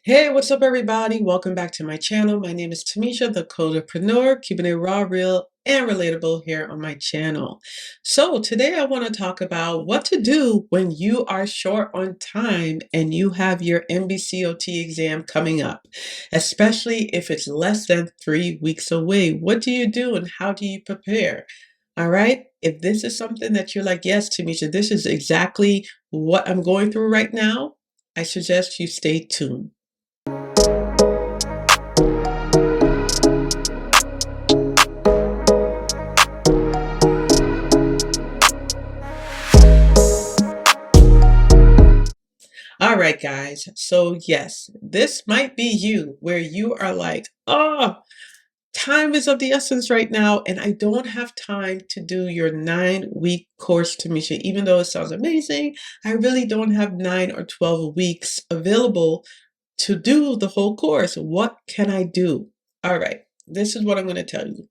Hey, what's up, everybody? Welcome back to my channel. My name is Timisha, the Codepreneur, keeping it raw, real, and relatable here on my channel. So today I want to talk about what to do when you are short on time and you have your NBCOT exam coming up, especially if it's less than 3 weeks away. What do you do and how do you prepare? All right. If this is something that you're like, yes, Tamisha, this is exactly what I'm going through right now, I suggest you stay tuned. All right, guys. So, yes, this might be you where you are like, oh, time is of the essence right now, and I don't have time to do your 9-week course, Tamisha. Even though it sounds amazing, I really don't have 9 or 12 weeks available to do the whole course. What can I do? All right, this is what I'm going to tell you.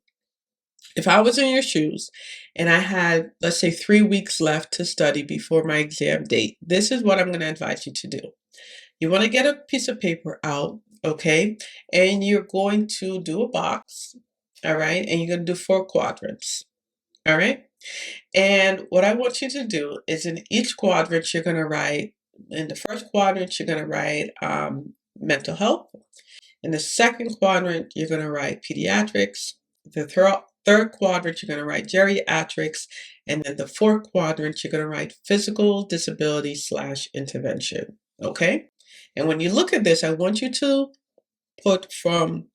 If I was in your shoes and I had, let's say, 3 weeks left to study before my exam date, this is what I'm going to advise you to do. You want to get a piece of paper out, okay? And you're going to do a box, all right? And you're going to do 4 quadrants, all right? And what I want you to do is in each quadrant, you're going to write, in the first quadrant, you're going to write mental health. In the second quadrant, you're going to write pediatrics. The third quadrant, you're going to write geriatrics. And then the fourth quadrant, you're going to write physical disability / intervention, okay? And when you look at this, I want you to put from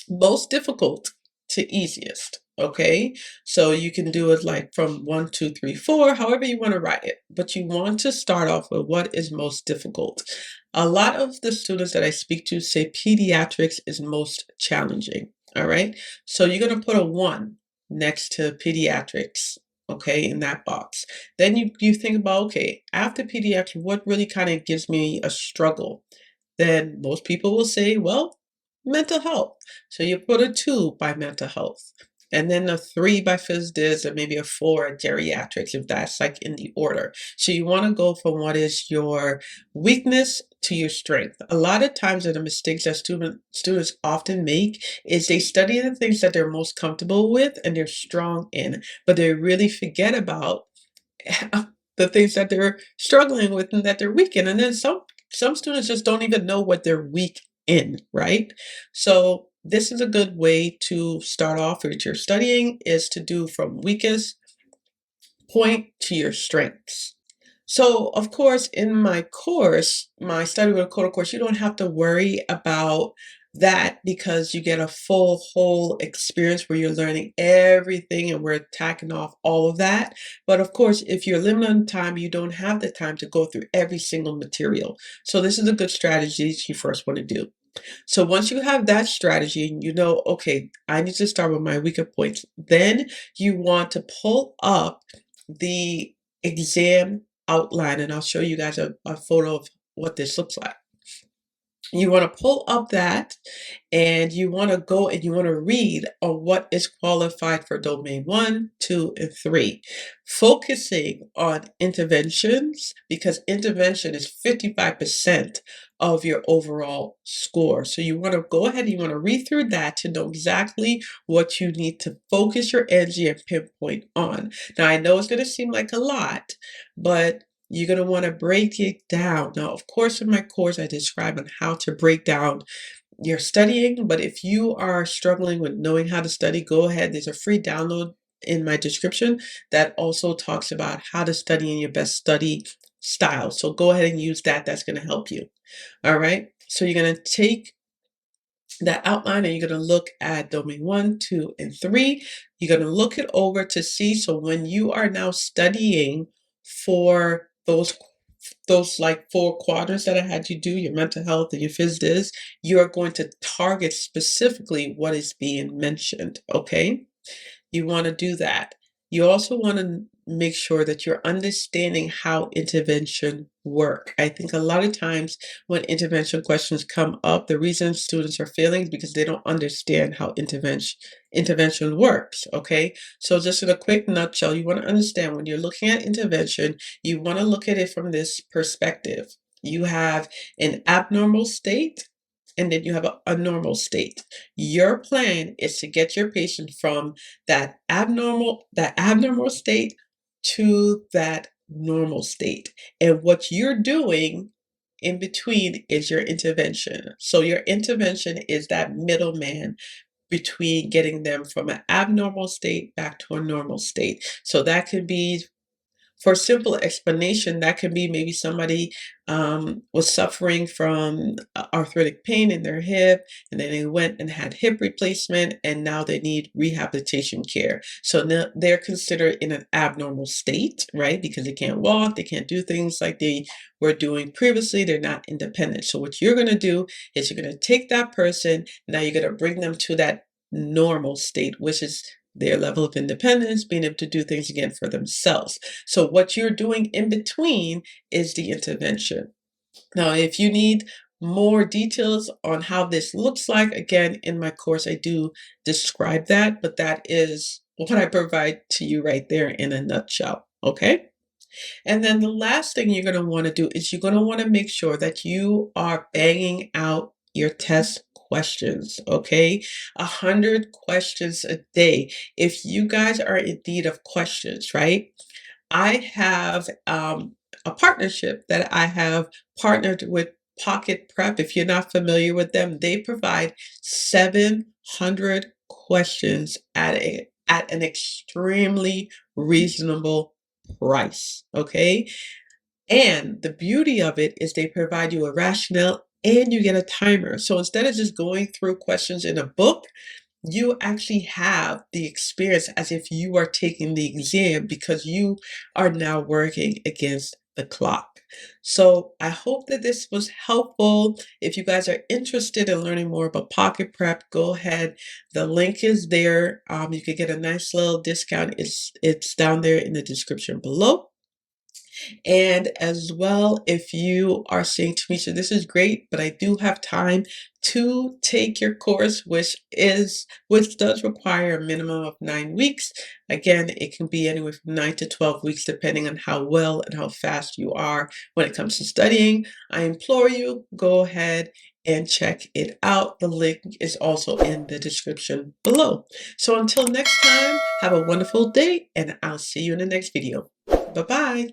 most difficult to easiest, okay? So you can do it like from 1, 2, 3, 4, however you want to write it. But you want to start off with what is most difficult. A lot of the students that I speak to say pediatrics is most challenging, all right? So you're going to put a 1 next to pediatrics, okay, in that box. Then you think about, okay, after pediatrics, what really kind of gives me a struggle? Then most people will say, well, mental health. So you put a 2 by mental health, and then a 3 by phys dis, and maybe a 4 at geriatrics, if that's like in the order. So you want to go from what is your weakness to your strength. A lot of times the mistakes that students often make is they study the things that they're most comfortable with and they're strong in, but they really forget about the things that they're struggling with and that they're weak in. And then some students just don't even know what they're weak in, right? So this is a good way to start off with your studying, is to do from weakest point to your strengths. So of course, in my course, my Study with a Coder course, you don't have to worry about that because you get a full whole experience where you're learning everything and we're attacking off all of that. But of course, if you're limited on time, you don't have the time to go through every single material. So this is a good strategy you first want to do. So once you have that strategy and you know, okay, I need to start with my weaker points, then you want to pull up the exam outline, and I'll show you guys a photo of what this looks like. You want to pull up that and you want to go and you want to read on what is qualified for domain 1, 2, and 3, focusing on interventions because intervention is 55% of your overall score. So you want to go ahead and you want to read through that to know exactly what you need to focus your energy and pinpoint on. Now, I know it's going to seem like a lot, but you're going to want to break it down. Now, of course, in my course, I describe on how to break down your studying, but if you are struggling with knowing how to study, go ahead. There's a free download in my description that also talks about how to study in your best study style. So go ahead and use that. That's going to help you. All right. So you're going to take that outline and you're going to look at domain 1, 2, and 3. You're going to look it over to see. So when you are now studying for those like 4 quadrants that I had you do, your mental health and your phys dis, you are going to target specifically what is being mentioned, okay? You want to do that. You also want to make sure that you're understanding how intervention work. I think a lot of times when intervention questions come up, the reason students are failing is because they don't understand how intervention works, okay? So just in a quick nutshell, you want to understand when you're looking at intervention, you want to look at it from this perspective. You have an abnormal state, and then you have a normal state. Your plan is to get your patient from that abnormal state to that normal state. And what you're doing in between is your intervention. So your intervention is that middleman between getting them from an abnormal state back to a normal state. So that could be, for simple explanation, that can be maybe somebody was suffering from arthritic pain in their hip, and then they went and had hip replacement, and now they need rehabilitation care. So now they're considered in an abnormal state, right? Because they can't walk, they can't do things like they were doing previously, they're not independent. So what you're going to do is you're going to take that person, now you're going to bring them to that normal state, which is their level of independence, being able to do things again for themselves. So what you're doing in between is the intervention. Now, if you need more details on how this looks like, again, in my course, I do describe that, but that is what I provide to you right there in a nutshell, okay? And then the last thing you're going to want to do is you're going to want to make sure that you are banging out your test questions, okay? 100 questions a day. If you guys are in need of questions, right? I have a partnership that I have partnered with Pocket Prep. If you're not familiar with them, they provide 700 questions at an extremely reasonable price, okay? And the beauty of it is they provide you a rationale and you get a timer. So instead of just going through questions in a book, you actually have the experience as if you are taking the exam because you are now working against the clock. So I hope that this was helpful. If you guys are interested in learning more about Pocket Prep, go ahead. The link is there. You can get a nice little discount. It's down there in the description below. And as well, if you are saying, Timisha, this is great, but I do have time to take your course, which does require a minimum of 9 weeks. Again, it can be anywhere from 9 to 12 weeks, depending on how well and how fast you are when it comes to studying. I implore you, go ahead and check it out. The link is also in the description below. So until next time, have a wonderful day, and I'll see you in the next video. Bye-bye.